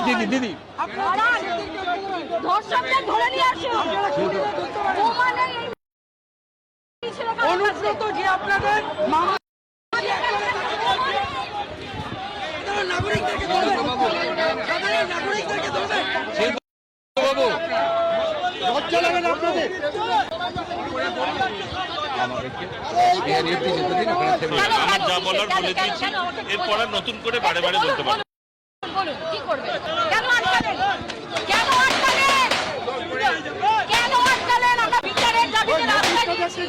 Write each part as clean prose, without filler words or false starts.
দিদি দিদি ধর্ষকদের ধরে নিয়ে আসুন। অনুব্রত যে আপনাদের মামা নাগরিকদেরকে ধরবেন, সাধারণ নাগরিকদেরকে ধরবেন বাবু, লজ্জা লাগে না আপনাদের? আমার যা বলার বলে দিয়েছি, এরপরে নতুন করে বারে বারে বলতে পারবো। বলুন কি করবে? কেন আটকালেন? কেন আটকালেন? কেন আটকালেন? আমরা বিচারের দাবিতে রাস্তায় দিয়েছি।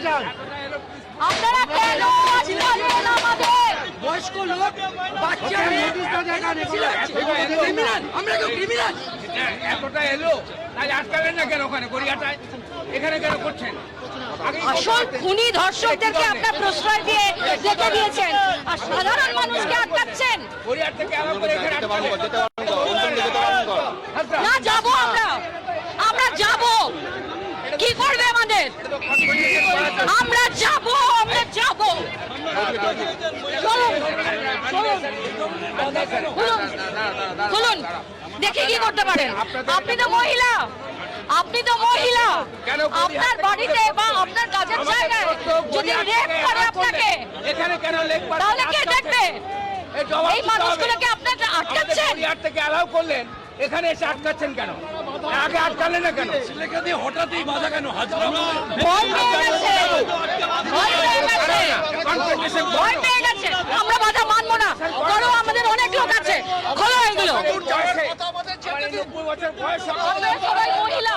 আপনারা কেন আটকালেন আমাদের? বয়স্ক লোক, বাচ্চা মেয়ে, ক্রিমিনাল, আমরা কেউ ক্রিমিনাল? এতটা এলো তাহলে আটকালেন না কেন ওখানে গড়িয়াটায়? এখানে কেন করছেন? আসল খুনি ধর্ষকদেরকে আপনার প্রশ্রয় দিয়ে যেতে দিয়েছেন, আর সাধারণ মানুষকে আটকাচ্ছেন। গড়িয়ার থেকে আলাদা করে এখানে আটকালেন। না যাবো আমরা, আমরা যাবো। কি করবে আমাদের? আমরা যাবো, আমরা যাবো। চলুন, চলুন, চলুন, দেখি কি করতে পারেন। আপনি তো মহিলা, আপনি তো মহিলা, আপনার বাড়িতে বা আপনার কাজের জায়গায় যদি রেপ করে আপনাকে, এখানে কেন লেগ তাহলে কে দেখবে? এই মানুষগুলোকে আপনার আটকাচ্ছেন। গড়িয়ার থেকে অ্যালাউ করলেন, এখানে এসে আটকাচ্ছেন কেন? আগে আটকালেন না কেন? হঠাৎই বাধা কেন? ভয় পেয়ে গেছে, ভয় পেয়ে গেছে, ভয় পেয়ে গেছে। আমরা বাধা মানবো না। করো, আমাদের অনেক লোক আছে, খোলো এগুলো। আপনারা সবাই মহিলা,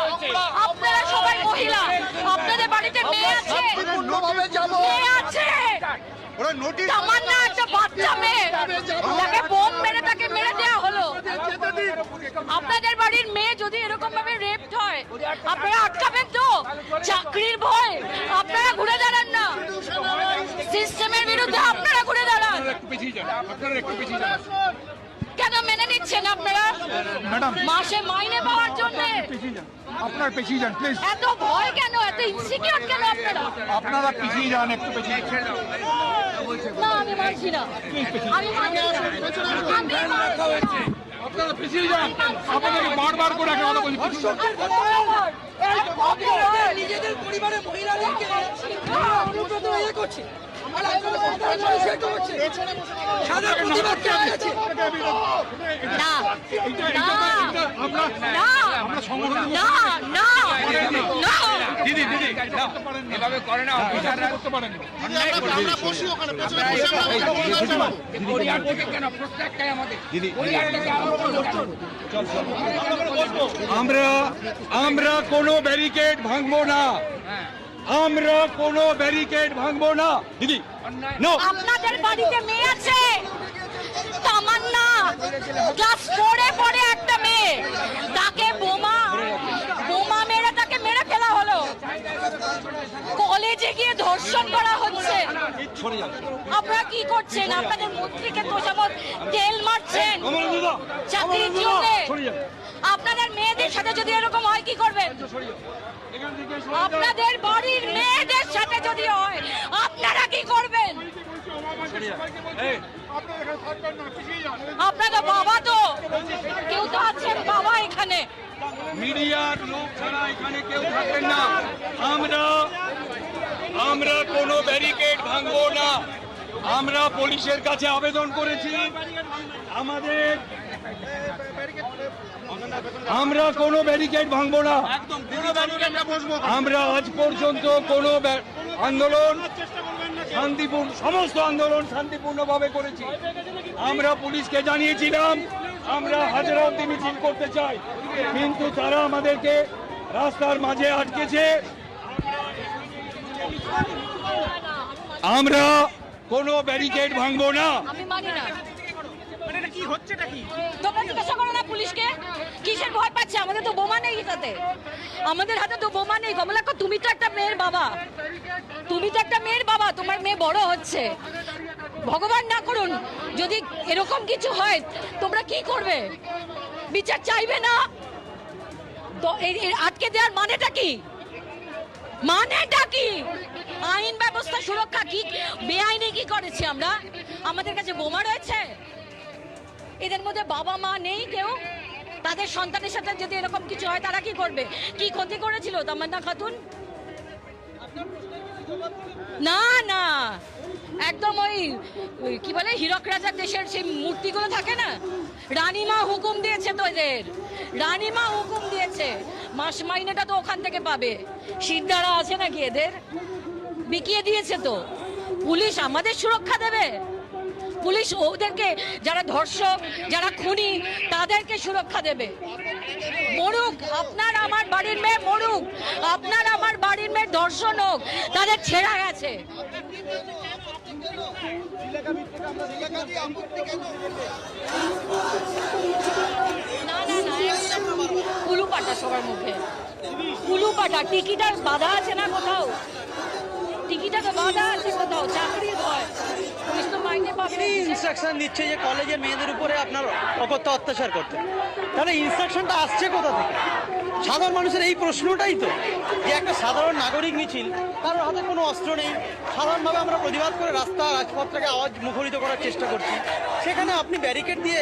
আপনারা সবাই মহিলা, আপনাদের বাড়িতে মেয়ে আছে, মেয়ে আছে। তামান্না একটা বাচ্চা মেয়ে, তাকে বোম মেরে তাকে মেরে দেওয়া হলো। আপনাদের বাড়ির মেয়ে যদি এরকম ভাবে রেপড হয়, আপনারা আটকাবেন তো? চাকরির ভয় আপনারা ঘুরে দাঁড়ান না, সিস্টেমের বিরুদ্ধে আপনারা ঘুরে দাঁড়ান। কেন মেনে নিচ্ছেন আপনারা? মাসে মাইনে পাওয়ার জন্য আপনার পিছিয়ে যান প্লিজ, এত ভয় কেন? এত ইনসিকিউর কেন আপনারা? আপনারা পিছিয়ে যান, একটু পিছিয়ে যান। না, আমি মানছি না, আমি মানছি না, আমি মানছি না। আপনারা পিছিয়ে যান, আপনাদেরকে বারবার করে একটা কথা বলছি। নিজেদের পরিবারের মহিলাদেরকে অনুব্রত ইয়ে করছে, সাদা প্রতিবাদ কেন আছে? না, না, না, আমরা সংগঠন না, না, না। দিদি দিদি এভাবে করে না, অফিসাররা করতে পারেন। গড়িয়ার থেকে কেন প্রত্যেকটাই আমাদের গড়িয়ার থেকে আলাদা করলো কেন? আমরা কোনো ব্যারিকেড ভাঙবো না, আমরা কোনো ব্যারিকেড ভাঙবো না। দিদি নো, আপনাদের বাড়িতে মেয়ে আছে, তামান্না ক্লাস 4-এ পড়ে একটা মেয়ে, তাকে বোমা মেরে তাকে মেরে ফেলা হলো। কলেজে গিয়ে ধর্ষণ করা হচ্ছে। আপনারা কি করছেন? আপনাদের মন্ত্রীকে তোষামত তেল মারছেন চাকরির জন্য। আপনাদের মেয়েদের সাথে যদি এরকম হয় কি করবেন? আপনাদের বাড়ির মেয়েদের সাথে যদি হয় আপনারা কি করবেন? আপনাদের বাবা তো কেউ তো আছেন, বাবা এখানে। মিডিয়ার লোক ছাড়া এখানে কেউ থাকবেন না। আমরা কোনো ব্যারিকেড ভাঙবো না। আমরা পুলিশের কাছে আবেদন করেছি, আমরা কোনো ব্যারিকেড ভাঙবো না। আমরা আজ পর্যন্ত কোনো আন্দোলন শান্তিপূর্ণ, সমস্ত আন্দোলন শান্তিপূর্ণভাবে করেছি। আমরা পুলিশকে জানিয়েছিলাম আমরা হাজারাবতী মিছিল করতে চাই, কিন্তু তারা আমাদেরকে রাস্তার মাঝে আটকেছে। আমরা কোনো ব্যারিকেড ভাঙবো না। আমি মানি না। তোমরা জিজ্ঞাসা করো না পুলিশকে কিসের ভয় পাচ্ছে? আমাদের তো বোমা নেই হাতে, আমাদের হাতে তো বোমা নেই। কমলাক্ষ, তুমি তো একটা মেয়ের বাবা, তুমি তো একটা মেয়ের বাবা, তোমার মেয়ে বড় হচ্ছে। ভগবান না করুন যদি এরকম কিছু হয়, তোমরা কি করবে? বিচার চাইবে না তো? আটকে দেওয়ার মানেটা কি? মানেটা কি? আইন ব্যবস্থা সুরক্ষা কি বেআইনি কি করেছি আমরা? আমাদের কাছে বোমা রয়েছে, এদের মধ্যে বাবা মা নেই কেউ? তাদের সন্তানের সাথে যদি এরকম কিছু হয় তারা কি করবে? কি ক্ষতি করেছিল তামান্না খাতুন? না না, একদম ওই কি বলে হীরক রাজার দেশের সেই মূর্তিগুলো থাকে না, রানীমা হুকুম দিয়েছে তো এদের, রানীমা হুকুম দিয়েছে, মাস মাইনেটা তো ওখান থেকে পাবে। সিদ্ধারা আছে নাকি এদের? বিকিয়ে দিয়েছে তো। পুলিশ আমাদের সুরক্ষা দেবে? পুলিশ ওদেরকে, যারা ধর্ষক, যারা খুনি, তাদেরকে সুরক্ষা দেবে? মরুক, আপনার আমার বাড়ির মেয়ে মরুক, আপনার আমার বাড়ির মেয়ে ধর্ষণ হোক, তাদের ছেঁড়া গেছে। না না না, কুলুপাটা সবার মুখে, কুলুপাটা। টিকিটার বাধা আছে না কোথাও? টিকিটা তো বাধা আছে কোথাও, চাকরির ভয়। পুলিশ তো মাইনে পাবে। ইনস্ট্রাকশন দিচ্ছে যে কলেজের মেয়েদের উপরে আপনার অকথ্য অত্যাচার করতে, তাহলে ইনস্ট্রাকশনটা আসছে কোথা থেকে? সাধারণ মানুষের এই প্রশ্নটাই তো, যে একটা সাধারণ নাগরিক মিছিল, কারোর হাতে কোনো অস্ত্র নেই, সাধারণভাবে আমরা প্রতিবাদ করে রাজপথটাকে আওয়াজ মুখরিত করার চেষ্টা করছি, সেখানে আপনি ব্যারিকেড দিয়ে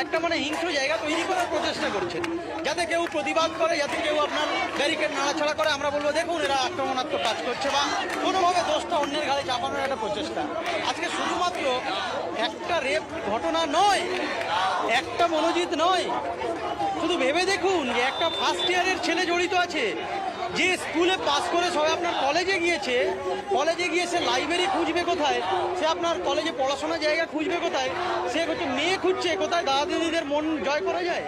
একটা মানে হিংস্র জায়গা তৈরি করার প্রচেষ্টা করছেন, যাতে কেউ প্রতিবাদ করে, যাতে কেউ আপনার ব্যারিকেড নাড়াছাড়া করে। আমরা বলবো দেখুন এরা আক্রমণাত্মক কাজ করছে, বা কোনোভাবে দোষটা অন্যের ঘাড়ে চাপানোর একটা প্রচেষ্টা। আজকে শুধুমাত্র একটা রেপ ঘটনা নয়, একটা মনোজিৎ নয়, শুধু ভেবে দেখুন যে একটা ফার্স্ট ইয়ারের ছেলে জড়িত আছে, যে স্কুলে পাস করে সবাই আপনার কলেজে গিয়েছে, কলেজে গিয়ে সে লাইব্রেরি খুঁজবে কোথায়, সে আপনার কলেজে পড়াশোনার জায়গা খুঁজবে কোথায়, সে হচ্ছে মেয়ে খুঁজছে কোথায় দাদা দিদিদের মন জয় করা যায়।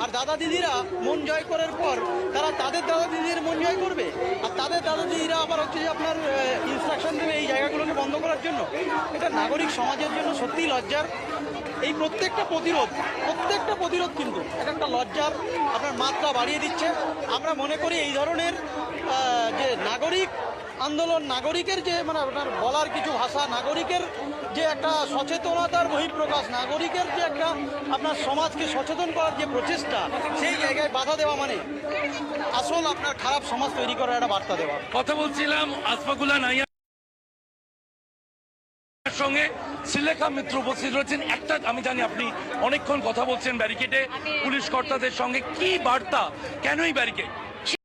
আর দাদা দিদিরা মন জয় করার পর তারা তাদের দাদা দিদিদের মন জয় করবে, আর তাদের দাদা দিদিরা আবার হচ্ছে যে আপনার ইনস্ট্রাকশন দেবে এই জায়গাগুলোকে বন্ধ করার জন্য। এটা নাগরিক সমাজের জন্য সত্যিই লজ্জার। এই প্রত্যেকটা প্রতিরোধ কিন্তু একটা লজ্জার আপনার মাত্রা বাড়িয়ে দিচ্ছে। আমরা মনে করি এই ধরনের যে নাগরিক আন্দোলন, নাগরিকের যে মানে আপনার বলার কিছু ভাষা, নাগরিকের যে একটা সচেতনতার বহিঃপ্রকাশ, নাগরিকের যে একটা আপনার সমাজকে সচেতন করার যে প্রচেষ্টা, সেই জায়গায় বাধা দেওয়া মানে আসল আপনার খারাপ সমাজ তৈরি করার একটা বার্তা দেওয়া। কথা বলছিলাম আসফাকুল্লাহ নাইয়ার সঙ্গে, শ্রীলেখা মিত্র উপস্থিত রয়েছেন। একটা আমি জানি আপনি অনেকক্ষণ কথা বলছেন ব্যারিকেডে পুলিশ কর্তাদের সঙ্গে, কি বার্তা, কেনই ব্যারিকেড?